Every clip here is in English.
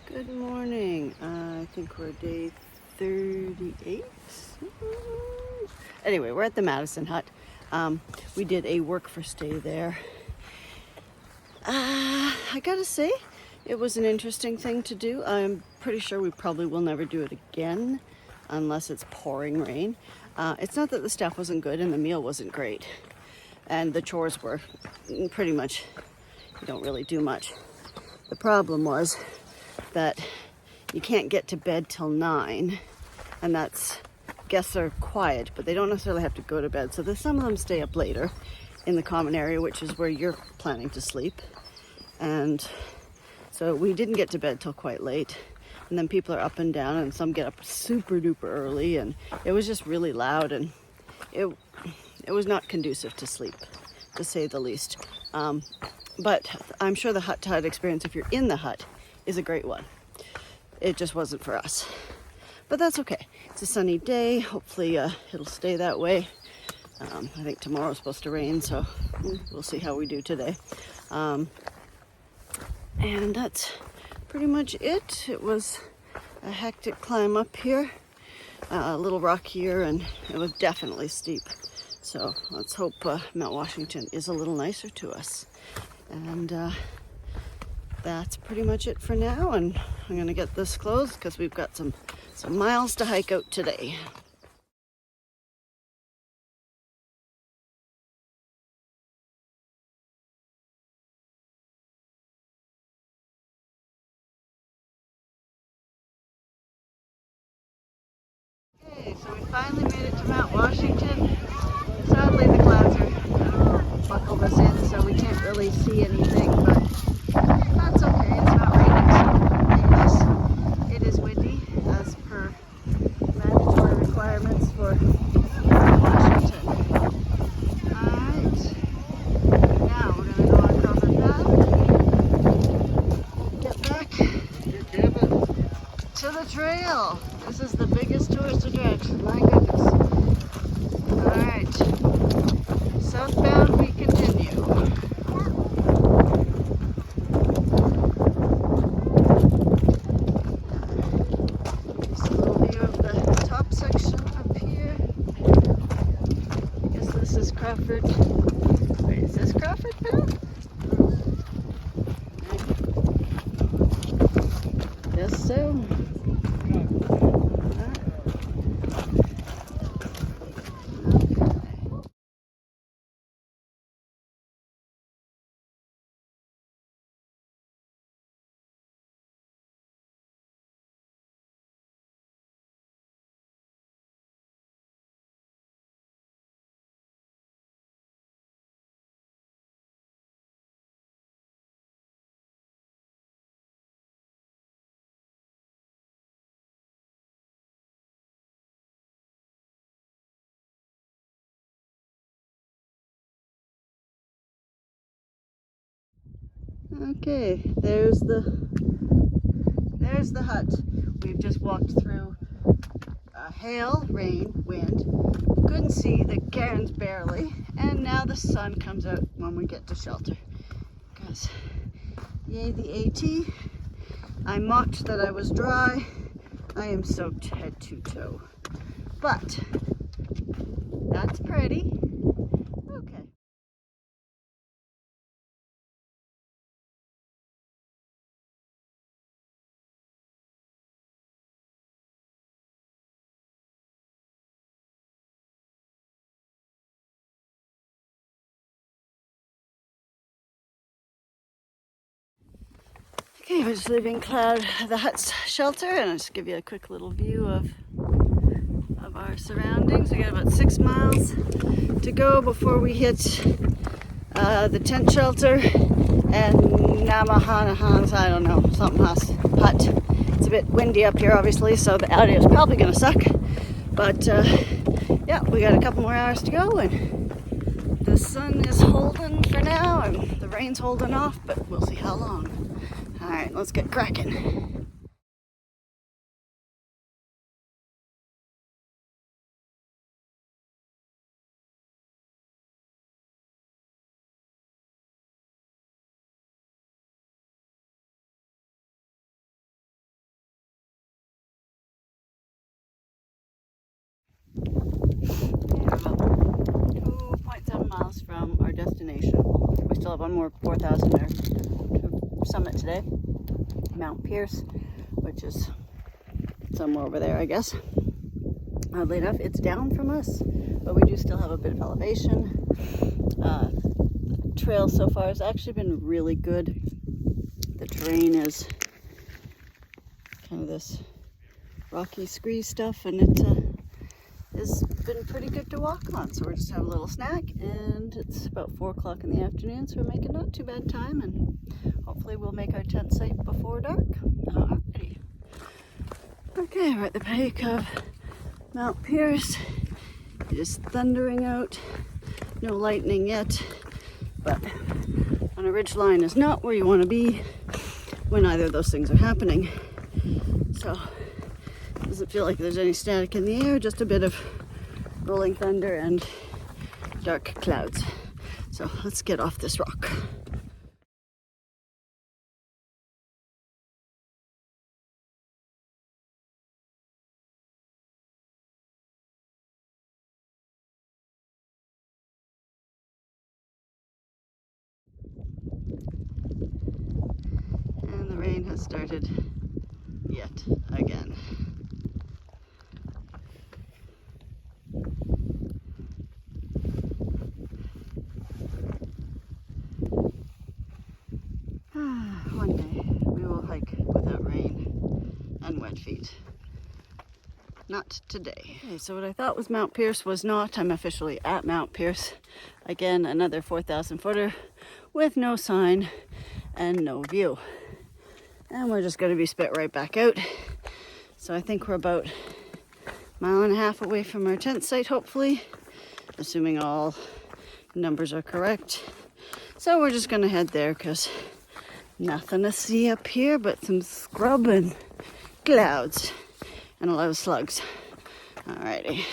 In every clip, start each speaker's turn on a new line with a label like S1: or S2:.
S1: Good morning. I think we're day 38. Anyway, we're at the Madison Hut. We did a work for stay there. I gotta say, it was an interesting thing to do. I'm pretty sure we probably will never do it again unless it's pouring rain. It's not that the staff wasn't good and the meal wasn't great. And the chores were pretty much, you don't really do much. The problem was that you can't get to bed till 9, and that's, guests are quiet, but they don't necessarily have to go to bed. So some of them stay up later in the common area, which is where you're planning to sleep. And so we didn't get to bed till quite late. And then people are up and down, and some get up super duper early, and it was just really loud, and it was not conducive to sleep, to say the least. But I'm sure the hut-to-hut experience, if you're in the hut, is a great one. It just wasn't for us. But that's okay. It's a sunny day. Hopefully it'll stay that way. I think tomorrow's supposed to rain, so we'll see how we do today. And that's pretty much it. It was a hectic climb up here. A little rockier, and it was definitely steep. So let's hope Mount Washington is a little nicer to us. And that's pretty much it for now, and I'm gonna get this closed because we've got some miles to hike out today. Okay, so we finally made it to Mount Washington. Sadly, the clouds are buckled us in, so we can't really see anything, but that's okay. It's not raining, so yes, it is windy as per mandatory requirements for Washington. Alright, now we're going to go on across our path, get back to the trail. This is the biggest tourist attraction, my goodness. Alright, southbound we continue. Just a little view of the top section up here. I guess this is Crawford. Wait, is this Crawford Path? Guess so. Okay, there's the hut. We've just walked through hail, rain, wind. Couldn't see the cairns barely, and now the sun comes out when we get to shelter. Because yay the AT. I mocked that I was dry. I am soaked head to toe. But that's pretty. Okay. Okay, we're just leaving the hut's shelter, and I'll just give you a quick little view of our surroundings. We got about 6 miles to go before we hit the tent shelter and Namahanahan's, I don't know, something house hut. It's a bit windy up here, obviously, so the audio is probably going to suck. But yeah, we got a couple more hours to go, and the sun is holding for now, and the rain's holding off, but we'll see how long. All right, let's get cracking. destination. We still have one more 4,000 there to summit today. Mount Pierce, which is somewhere over there, I guess. Oddly enough, it's down from us, but we do still have a bit of elevation. Trail so far has actually been really good. The terrain is kind of this rocky scree stuff, and it has been pretty good to walk on. So we're just having a little snack, and it's about 4 o'clock in the afternoon, so we're making not too bad time, and hopefully we'll make our tent site before dark. Alrighty. Okay, we're at the peak of Mount Pierce. It is thundering out. No lightning yet, but on a ridge line is not where you want to be when either of those things are happening. So it doesn't feel like there's any static in the air, just a bit of rolling thunder and dark clouds. So let's get off this rock. And the rain has started yet again. One day we will hike without rain and wet feet. Not today. Okay, so what I thought was Mount Pierce was not. I'm officially at Mount Pierce. Again, another 4,000 footer with no sign and no view. And we're just going to be spit right back out. So I think we're about a mile and a half away from our tent site, hopefully, assuming all numbers are correct. So we're just going to head there because nothing to see up here but some scrub and clouds and a lot of slugs. Alrighty.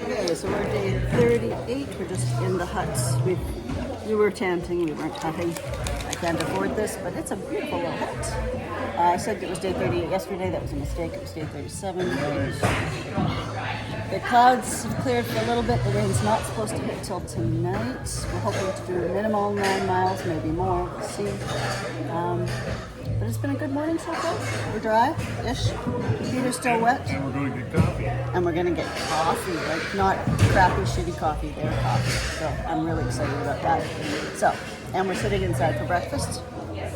S1: Okay, so we're day 38. We're just in the huts. We were tenting, we weren't hutting. I can't afford this, but it's a beautiful little hut. I said it was day 38 yesterday. That was a mistake. It was day 37. The clouds have cleared for a little bit. The rain's not supposed to hit till tonight. We're hoping to do a minimal 9 miles, maybe more. We'll see. But it's been a good morning so far. We're dry-ish. Feet are still wet.
S2: And we're going to get coffee.
S1: And we're going to get coffee, like not crappy, shitty coffee, their coffee. So I'm really excited about that. So, and we're sitting inside for breakfast.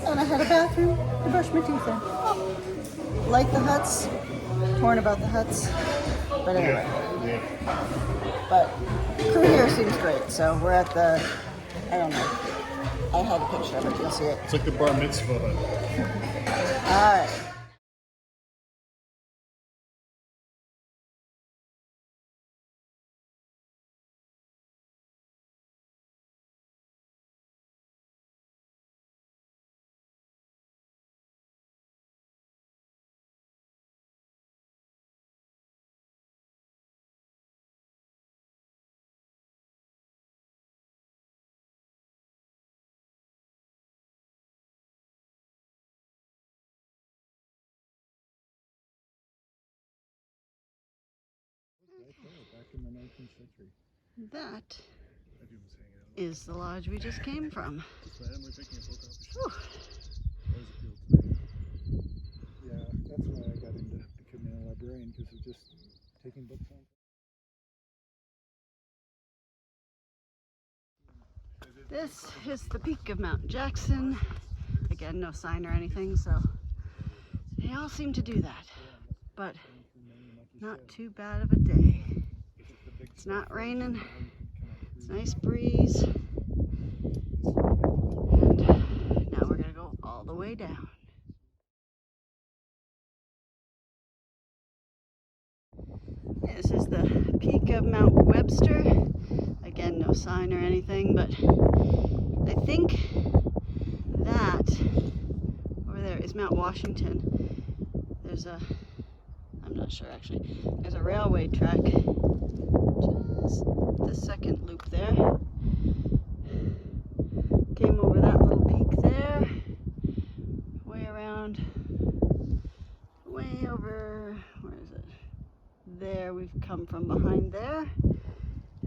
S1: And I had a bathroom to brush my teeth in. Oh, like the huts, torn about the huts. But anyway.
S2: Yeah.
S1: But the crew here seems great. So we're at the, I don't know. I had a picture of it, you'll see it.
S2: It's like the bar mitzvah hut.
S1: All right.
S2: Back in the 19th century.
S1: That is the lodge we just came from.
S2: So Emily picking up book
S1: Whew.
S2: Always appealed to me. Yeah, that's why I got into becoming a librarian, because of just taking books on.
S1: This is the peak of Mount Jackson. Again, no sign or anything, so they all seem to do that. But not too bad of a day. It's not raining. It's a nice breeze. And now we're gonna go all the way down. This is the peak of Mount Webster. Again, no sign or anything, but I think that over there is Mount Washington. There's a not sure actually. There's a railway track. Just the second loop there. Came over that little peak there. Way around. Way over, where is it? There, we've come from behind there.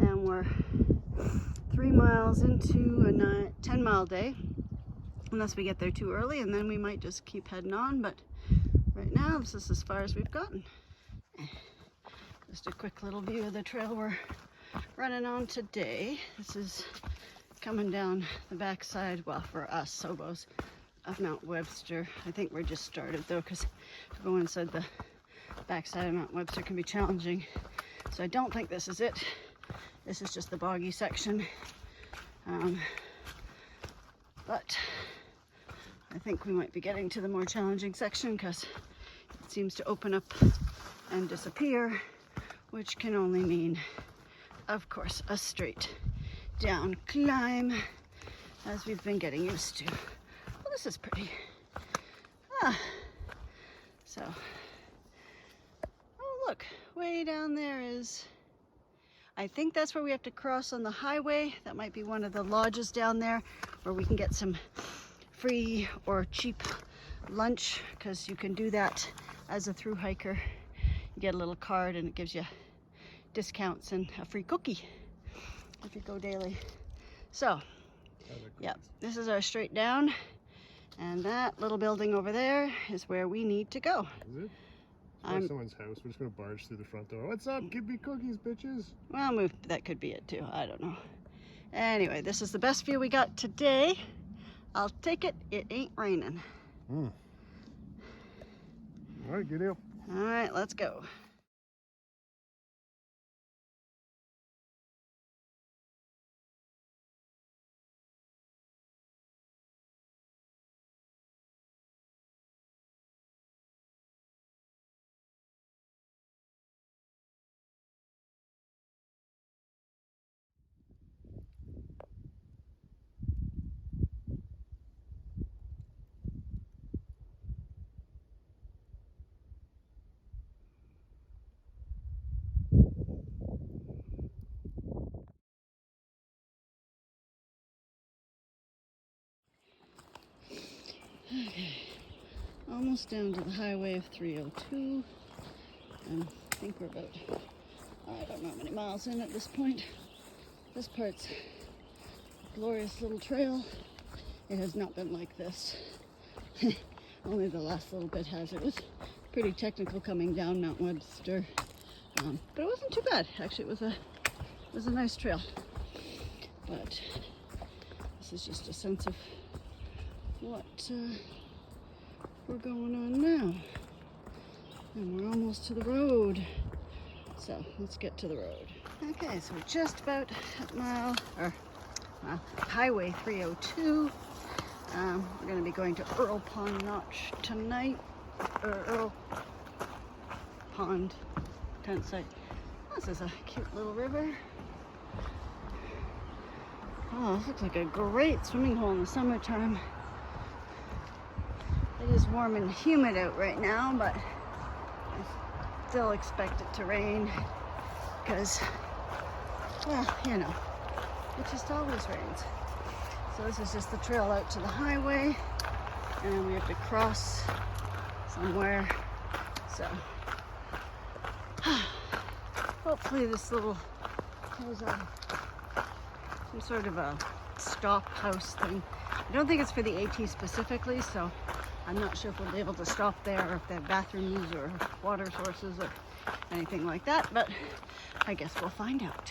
S1: And we're 3 miles into a 10-mile day. Unless we get there too early, and then we might just keep heading on, but right now this is as far as we've gotten. Just a quick little view of the trail we're running on today. This is coming down the backside, well, for us SOBOs, of Mount Webster. I think we're just started though, because going inside the backside of Mount Webster can be challenging. So I don't think this is it. This is just the boggy section. But I think we might be getting to the more challenging section because it seems to open up and disappear, which can only mean, of course, a straight down climb, as we've been getting used to. Well, this is pretty. So, oh look, way down there is, I think that's where we have to cross on the highway. That might be one of the lodges down there where we can get some free or cheap lunch, because you can do that as a through hiker. You get a little card and it gives you discounts and a free cookie if you go daily. So yeah, this is our straight down, and that little building over there is where we need to go.
S3: Is it? It's someone's house. We're just gonna barge through the front door. What's up? Give me cookies, bitches.
S1: Well, that could be it too. I don't know. Anyway, this is the best view we got today. I'll take it. It ain't raining.
S3: All right, good deal.
S1: All right, let's go. Okay, almost down to the highway of 302. I think we're about, I don't know how many miles in at this point. This part's a glorious little trail. It has not been like this. Only the last little bit has. It was pretty technical coming down Mount Webster, but it wasn't too bad. Actually, it was a nice trail. But this is just a sense of what we're going on now, and we're almost to the road, so let's get to the road. Okay, so we're just about at highway 302. We're going to be going to Earl Pond Notch tonight, or Earl Pond tent site. This is a cute little river. Oh, this looks like a great swimming hole in the summertime. It is warm and humid out right now, but I still expect it to rain because, well, you know, it just always rains. So this is just the trail out to the highway, and we have to cross somewhere. So hopefully this little has some sort of a stop house thing. I don't think it's for the AT specifically, so I'm not sure if we'll be able to stop there, or if they have bathrooms or water sources or anything like that, but I guess we'll find out.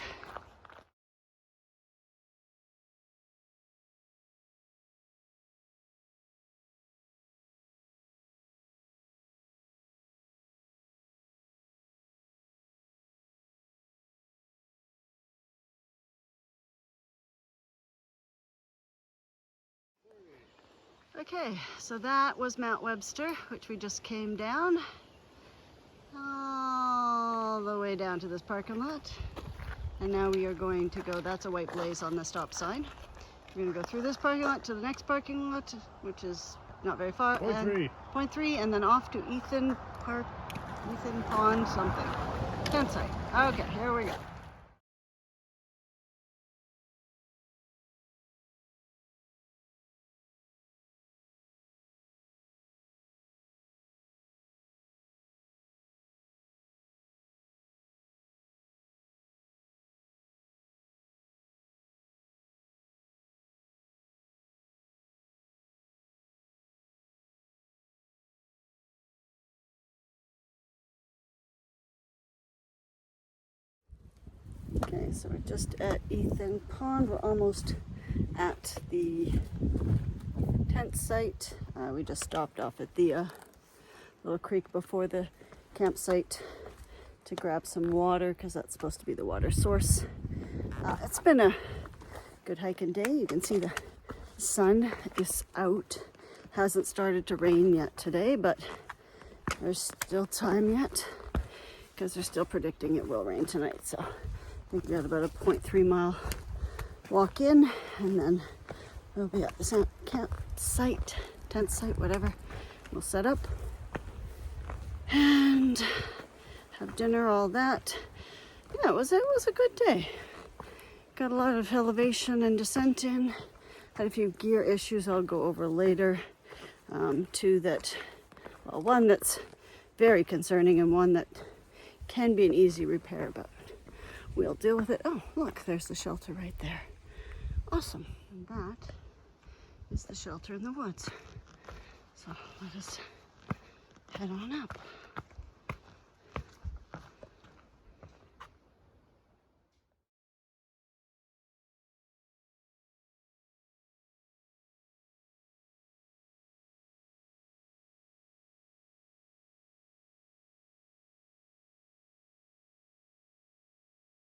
S1: Okay, so that was Mount Webster, which we just came down all the way down to this parking lot. And now we are going to go, that's a white blaze on the stop sign. We're going to go through this parking lot to the next parking lot, which is not very far.
S3: Point three.
S1: Point 3, and then off to Ethan Park Ethan Pond something. Tent site. Okay, here we go. Okay, so we're just at Ethan Pond. We're almost at the tent site. We just stopped off at the little creek before the campsite to grab some water because that's supposed to be the water source. It's been a good hiking day. You can see the sun is out. Hasn't started to rain yet today, but there's still time yet because they're still predicting it will rain tonight. So I think we got about a 0.3 mile walk in, and then we'll be at the campsite, tent site, whatever. We'll set up and have dinner, all that. Yeah, it was a good day. Got a lot of elevation and descent in. Had a few gear issues I'll go over later. Two that, well, one that's very concerning and one that can be an easy repair, but we'll deal with it. Oh, look, there's the shelter right there. Awesome. And that is the shelter in the woods. So let us head on up.